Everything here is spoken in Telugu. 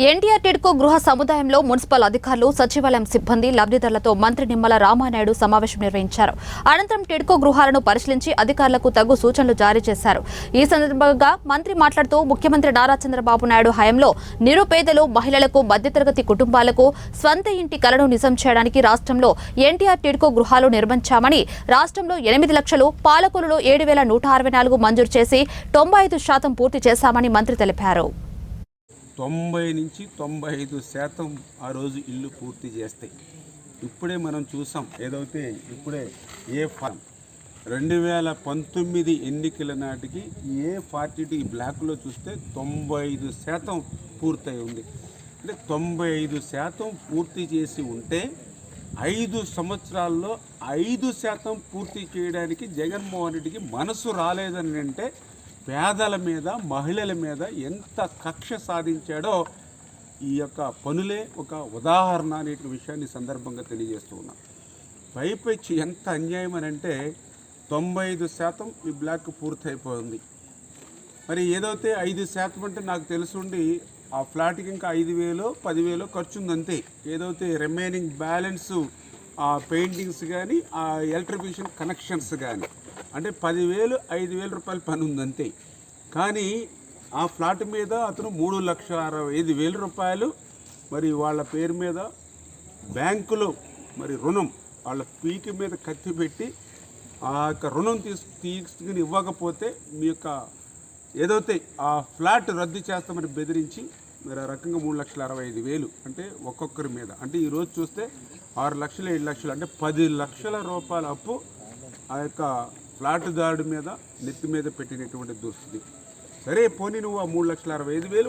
ఎన్టీఆర్ టిడ్కో గృహ సముదాయంలో మున్సిపల్ అధికారులు, సచివాలయం సిబ్బంది, లబ్ధిదారులతో మంత్రి నిమ్మల రామానాయుడు సమావేశం నిర్వహించారు. అనంతరం టిడ్కో గృహాలను పరిశీలించి అధికారులకు తగు సూచనలు జారీ చేశారు. ఈ సందర్భంగా మంత్రి మాట్లాడుతూ ముఖ్యమంత్రి నారా చంద్రబాబు నాయుడు హయాంలో నిరుపేదలు, మహిళలకు, మధ్యతరగతి కుటుంబాలకు స్వంత ఇంటి కలను నిజం చేయడానికి రాష్ట్రంలో ఎన్టీఆర్ టిడ్కో గృహాలు నిర్మించామని, రాష్ట్రంలో 8 లక్షలు, పాలకులలో 7,164 మంజూరు చేసి 95% పూర్తి చేశామని మంత్రి తెలిపారు. 90 నుంచి 95% ఆ రోజు ఇల్లు పూర్తి చేస్తాయి. ఇప్పుడే మనం చూసాం, ఏదైతే ఇప్పుడే ఏ 2019 ఎన్నికల నాటికి ఏ42 బ్లాక్లో చూస్తే 95% పూర్తయి ఉంది. అంటే 95% పూర్తి చేసి ఉంటే 5 సంవత్సరాల్లో 5% పూర్తి చేయడానికి జగన్మోహన్ రెడ్డికి మనసు రాలేదని అంటే పేదల మీద, మహిళల మీద ఎంత కక్ష సాధించాడో ఈ యొక్క పనులే ఒక ఉదాహరణ అనే విషయాన్ని సందర్భంగా తెలియజేస్తూ ఉన్నాం. పైపెచ్చి ఎంత అన్యాయం అని అంటే 95% ఈ బ్లాక్ పూర్తయిపోయింది. మరి ఏదైతే 5% అంటే నాకు తెలుసుండి ఆ ఫ్లాట్కి ఇంకా 5,000 10,000 ఖర్చు ఉందంతే. ఏదైతే రిమైనింగ్ బ్యాలెన్స్ ఆ పెయింటింగ్స్ కానీ, ఆ ఎలక్ట్రిఫికేషన్ కనెక్షన్స్ కానీ, అంటే 10,000 5,000 రూపాయల పని ఉందంతే. కానీ ఆ ఫ్లాట్ మీద అతను 3,65,000 రూపాయలు మరి వాళ్ళ పేరు మీద బ్యాంకులో మరి రుణం వాళ్ళ పీకి మీద కత్తి పెట్టి ఆ యొక్క రుణం తీసుకుని ఇవ్వకపోతే మీ యొక్క ఏదైతే ఆ ఫ్లాట్ రద్దు చేస్తామని బెదిరించి మరి ఆ రకంగా 3,65,000 అంటే ఒక్కొక్కరి మీద, అంటే ఈరోజు చూస్తే 6 లక్షలు 7 లక్షలు అంటే 10 లక్షల రూపాయల అప్పు ఆ యొక్క ఫ్లాట్ దాడి మీద నెత్తి మీద పెట్టినటువంటి దుస్థితి. సరే పోనీ నువ్వు ఆ 3,65,000